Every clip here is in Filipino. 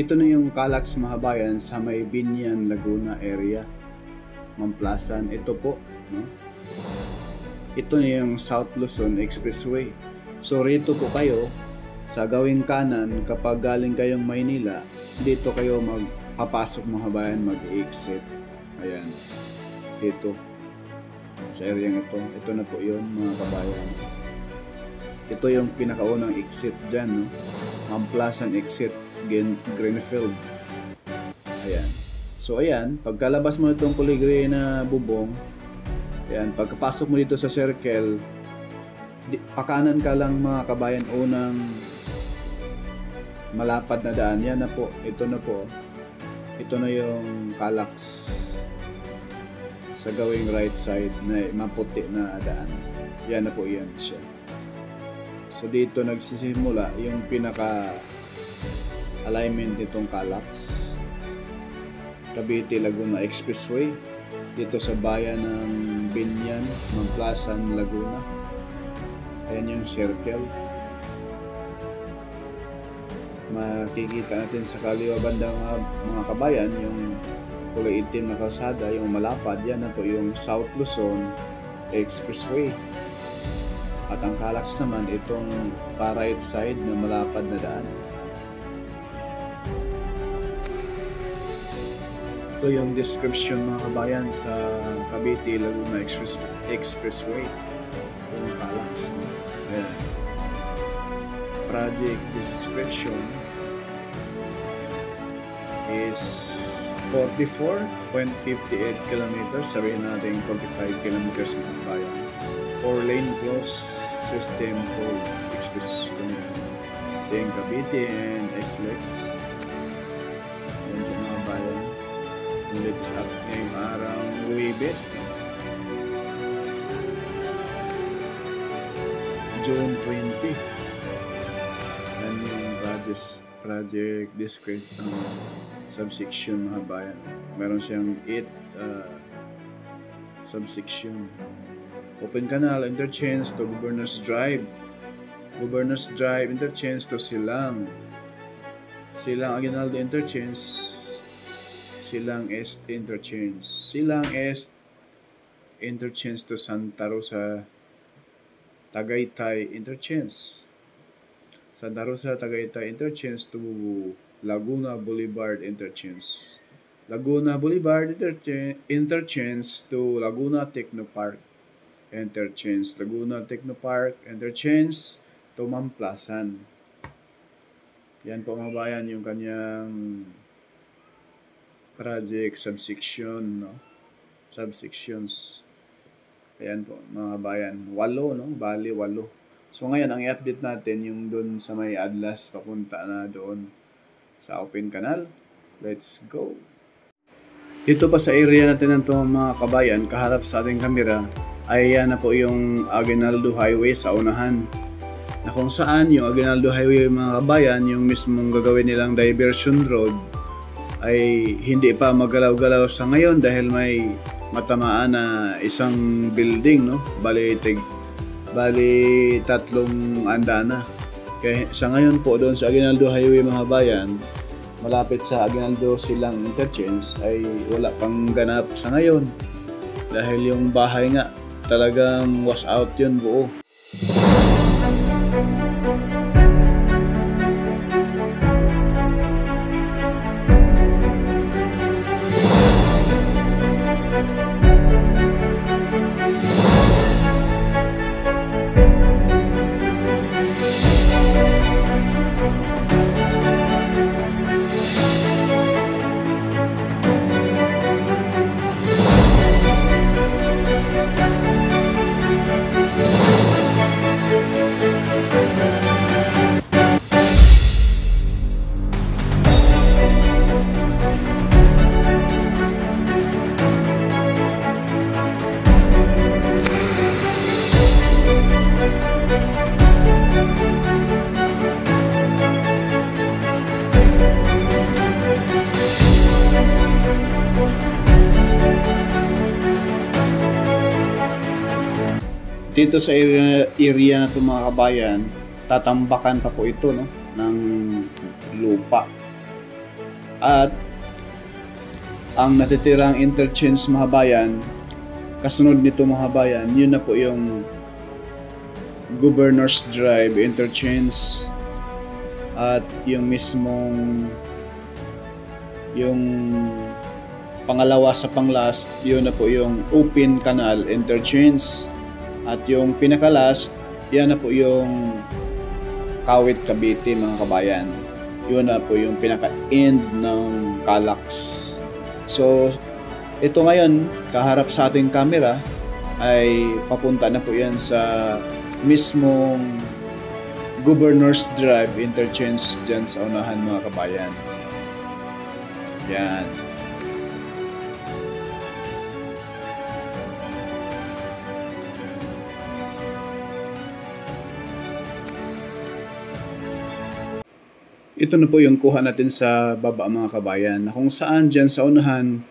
ito na yung Calax Mahabayan sa may Binyan, Laguna area. Mamplasan, ito po, no? Ito na yung South Luzon Expressway. So rito po kayo sa gawing kanan kapag galing kayong Maynila, dito kayo magpapasok Mahabayan, mag-exit. Ayan, dito sa area ito. Ito na po yun, mga kabayan. Ito yung pinakaunang exit dyan, no? Mamplasan exit, Greenfield. Ayan. So ayan, pagkalabas mo itong Puligre na bubong, ayan, pagkapasok mo dito sa circle, pakanan ka lang, mga kabayan, unang malapad na daan. Yan na po, ito na po. Ito na yung Calax sa gawing right side na maputi na daan. Yan na po, yan siya. So dito nagsisimula yung pinaka alignment nitong Calax Cavite Laguna Expressway dito sa bayan ng Binyan, Mamplasan, Laguna. Ayan yung circle. Makikita natin sa kaliwa banda, mga kabayan, yung kulay itim na kalsada, yung malapad. Yan na po yung South Luzon Expressway. At ang Calax naman, itong pa-right side na malapad na daan. Ito yung description, mga kabayan, sa Cavite Laguna Expressway. Yung Calax. Ayan. Project description is 44.58 kilometers. Sabihin natin 45 kilometers ng bayan. 4-lane close system for express yung Cavite and SLEX. Ayan yung mga bayan. Yung latest up ngayong araw, Huwebes, June 20. Yan yung project description subsection, mga bayan. Meron siyang 8 subsection. Open Canal interchange to Governors Drive. Governors Drive interchange to Silang. Silang Aguinaldo interchange. Silang Est interchange. Silang Est interchange to Santa Rosa Tagaytay interchange. Santa Rosa Tagaytay interchange to Laguna Boulevard interchange. Laguna Boulevard interchange to Laguna Technopark interchange. Laguna Technopark interchange to Mamplasan. Yan po, mga bayan, yung kanyang project subsection, no? Subsections. Ayan po, mga bayan. 8, no? Bali 8. So ngayon, ang i-update natin yung doon sa may Adlas, papunta na doon sa Open Canal. Let's go! Dito pa sa area natin ng mga kabayan, kaharap sa ating kamera, ay yan na po yung Aguinaldo Highway sa unahan. Na kung saan yung Aguinaldo Highway, mga kabayan, yung mismong gagawin nilang diversion road, ay hindi pa magalaw-galaw sa ngayon dahil may matamaan na isang building, no? Bali 3 andana. Kaya sa ngayon po doon sa Aguinaldo Highway, mga bayan, malapit sa Aguinaldo Silang Interchange, ay wala pang ganap sa ngayon dahil yung bahay nga talagang wash out yun buo. Dito sa area na ito, mga kabayan, tatambakan pa po ito, no, ng lupa. At ang natitirang interchange mga kabayan, kasunod nito mga kabayan, yun na po yung Governor's Drive interchange at yung mismong yung pangalawa sa panglast, yun na po yung Open Canal interchange at yung pinakalast, yan na po yung Kawit Cavite mga kabayan. Yun na po yung pinaka-end ng Calax. So, ito ngayon, kaharap sa ating camera, ay papunta na po yan sa mismong Governor's Drive interchange dyan sa unahan mga kabayan. Yan. Ito na po yung kuha natin sa baba mga kabayan, na kung saan dyan sa unahan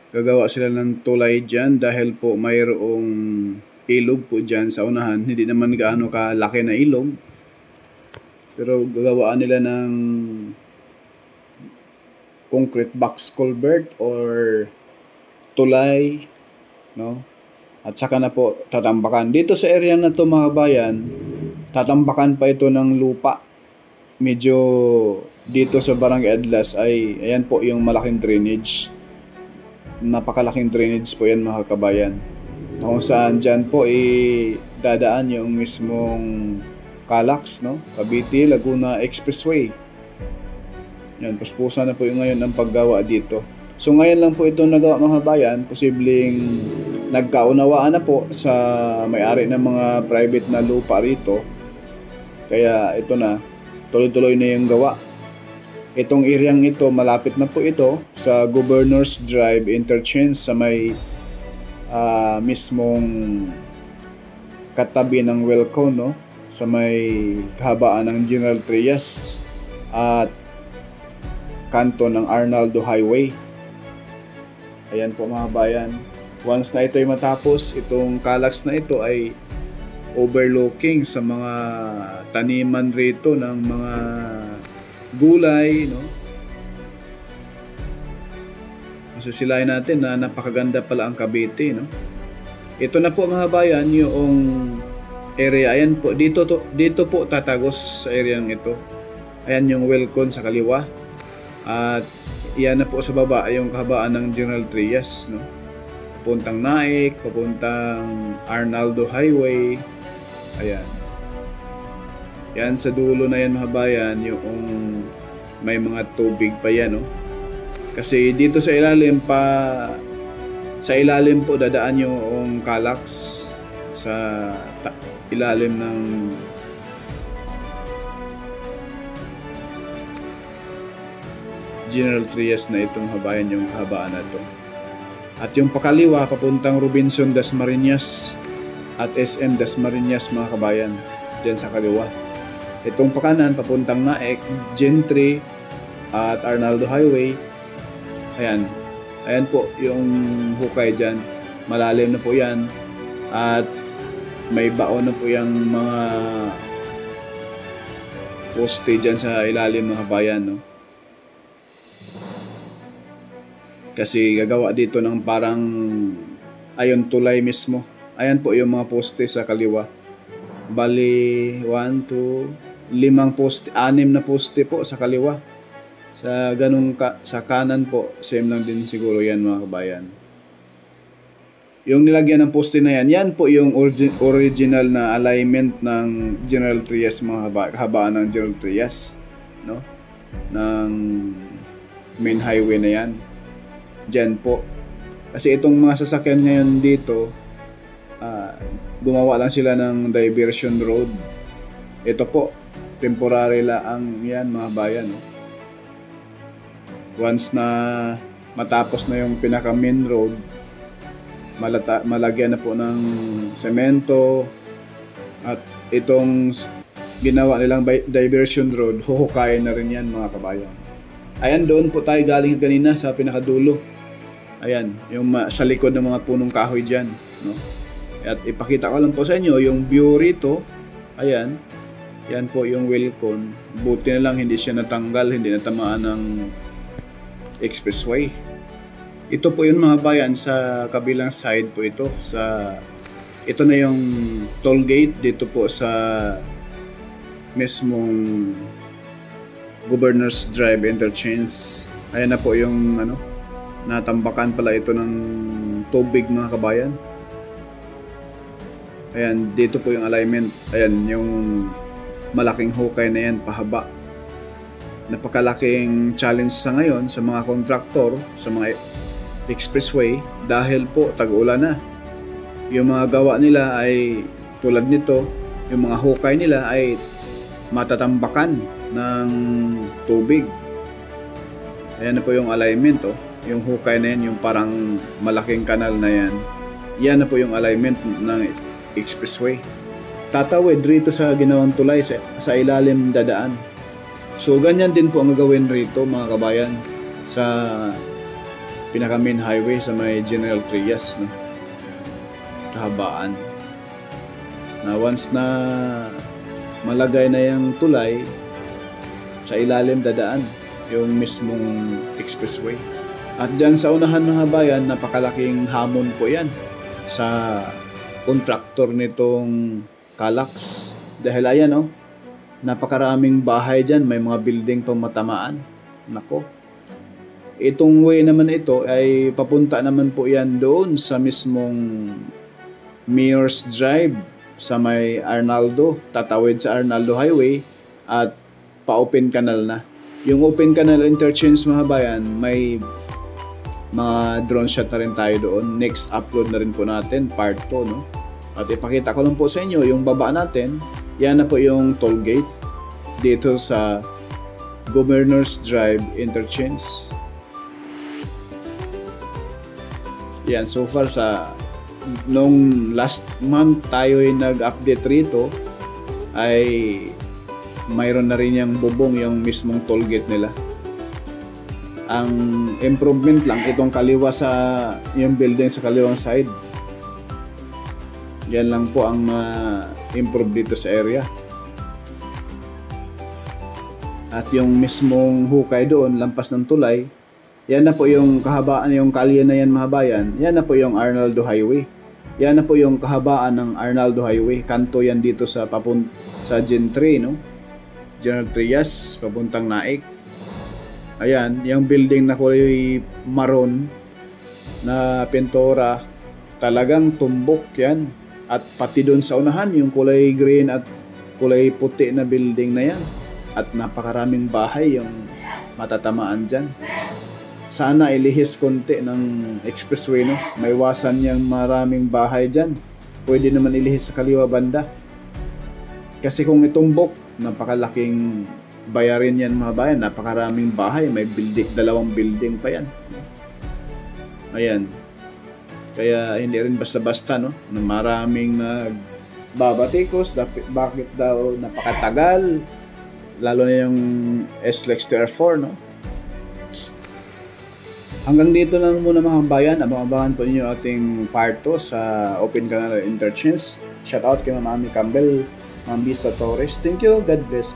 gagawa sila ng tulay dyan dahil po mayroong ilog po dyan sa unahan. Hindi naman gaano kalaki na ilog, pero gagawaan nila ng concrete box culvert or tulay, no? At saka na po tatambakan. Dito sa area na to mga kabayan, tatambakan pa ito ng lupa. Medyo dito sa Barangay Adlas ay ayan po yung malaking drainage. Napakalaking drainage po yan mga kabayan. Kung saan dyan po dadaan yung mismong Calax, no? Cavite Laguna Expressway. Yan, puspusan na po yung ngayon ang paggawa dito. So ngayon lang po ito nagawa mga kabayan, posibleng nagkaunawaan na po sa may-ari ng mga private na lupa rito. Kaya ito na, tuloy-tuloy na yung gawa. Itong areang ito, malapit na po ito sa Governor's Drive interchange sa may mismong katabi ng Welcome, no? Sa may kahabaan ng General Trias at kanto ng Arnaldo Highway. Ayan po mga bayan. Once na ito ay matapos, itong Calax na ito ay overlooking sa mga taniman rito ng mga gulay, no? Masisilayan natin na napakaganda pala ang Cavite, no? Ito na po mga bayan yung area. Ayan po, dito po tatagos sa area ng ito. Ayan yung Welcome sa kaliwa. At iyan na po sa baba yung kahabaan ng General Trias, no? Papuntang Naik, papuntang Arnaldo Highway. Ayan. Yan sa dulo na yan mga bayan, yung may mga tubig pa yan, no? Kasi dito sa ilalim po dadaan yung Calax sa ilalim ng General Trias na itong habayan, yung habaan na to. At yung pakaliwa papuntang Robinson Dasmariñas at SM Dasmariñas mga kabayan, dyan sa kaliwa. Itong pakanan papuntang Naik, Gentry at Arnaldo Highway. Ayan. Ayan po yung hukay dyan. Malalim na po yan. At may baon na po yung mga poste dyan sa ilalim ng habayan, no? Kasi gagawa dito ng parang ayon tulay mismo. Ayan po yung mga poste sa kaliwa. Bali 1, 2, 5 poste, 6 na poste po sa kaliwa. Sa ganung sa kanan po, same lang din siguro yan mga kabayan. Yung nilagyan ng poste na yan, yan po yung original na alignment ng General Trias, mga kahabaan ng General Trias, no? Ng main highway na yan. Diyan po. Kasi itong mga sasakyan ngayon dito, gumawa lang sila ng diversion road. Ito po, temporary lang yan mga bayan, no? Once na matapos na yung pinaka main road, malagyan na po ng semento at itong ginawa nilang diversion road, huhukayin na rin yan mga kabayan. Ayan, doon po tayo galing kanina sa pinakadulo. Ayan, yung sa likod ng mga punong kahoy dyan, no? At ipakita ko lang po sa inyo yung view rito. Ayan, yan po yung Welcome. Buti na lang hindi siya natanggal, hindi natamaan ng expressway. Ito po yun mga bayan, sa kabilang side po ito. Ito na yung toll gate dito po sa mismong Governor's Drive Interchange. Ayan na po yung natambakan pala ito ng tubig mga kabayan. Ayan, dito po yung alignment. Ayan, yung malaking hukay na yan, pahaba. Napakalaking challenge sa ngayon sa mga kontraktor, sa mga expressway, dahil po tag-ulan na. Yung mga gawa nila ay tulad nito, yung mga hukay nila ay matatambakan ng tubig. Ayan na po yung alignment, yung hukay na yan, yung parang malaking kanal na yan. Yan na po yung alignment ng expressway. Tatawid rito sa ginawang tulay, sa ilalim dadaan. So ganyan din po ang gagawin rito mga kabayan sa pinaka main highway sa may General Trias, no? Kahabaan. Na once na malagay na yung tulay, sa ilalim dadaan yung mismong expressway. At dyan sa unahan mga bayan, napakalaking hamon po yan sa kontraktor nitong Calax. Dahil ayan napakaraming bahay dyan, may mga building pang matamaan. Nako. Itong way naman ito ay papunta naman po yan doon sa mismong Mayor's Drive sa may Arnaldo. Tatawid sa Arnaldo Highway at pa-open canal na. Yung open canal interchange mga bayan, may mga drone shot na rin tayo doon. Next upload na rin po natin, part 2, no? At ipakita ko lang po sa inyo yung baba natin. Yan na po yung toll gate dito sa Governor's Drive Interchange. Yan, so far nung last month tayo ay nag-update rito, ay mayroon na rin yung bubong yung mismong toll gate nila. Ang improvement lang itong kaliwa yung building sa kaliwang side. Yan lang po ang improve dito sa area. At yung mismong hukay doon, lampas ng tulay, yan na po yung kahabaan, yung kalye na yan mga bayan, yan na po yung Arnaldo Highway. Yan na po yung kahabaan ng Arnaldo Highway. Kanto yan dito sa Gen 3, no? General Trias, papuntang Naik. Ayan, yung building na kulay maroon na pintura, talagang tumbok yan. At pati doon sa unahan, yung kulay green at kulay puti na building na yan. At napakaraming bahay yung matatamaan dyan. Sana ilihis konti ng expressway, no? May iwasan yung maraming bahay dyan. Pwede naman ilihis sa kaliwa banda. Kasi kung itumbok, napakalaking bayarin yan mga bayan. Napakaraming bahay. May dalawang building pa yan. Ayan. Kaya hindi rin basta-basta, no? Maraming nagbabatikos. Bakit daw napakatagal? Lalo na yung SLEX TR4, no? Hanggang dito lang muna mga bayan. Abang-abangan po ninyo ating part 2 sa Open Canal Interchange. Shout out kay Ma'am Ami Campbell, Ma'am Bisa Torres. Thank you. God bless.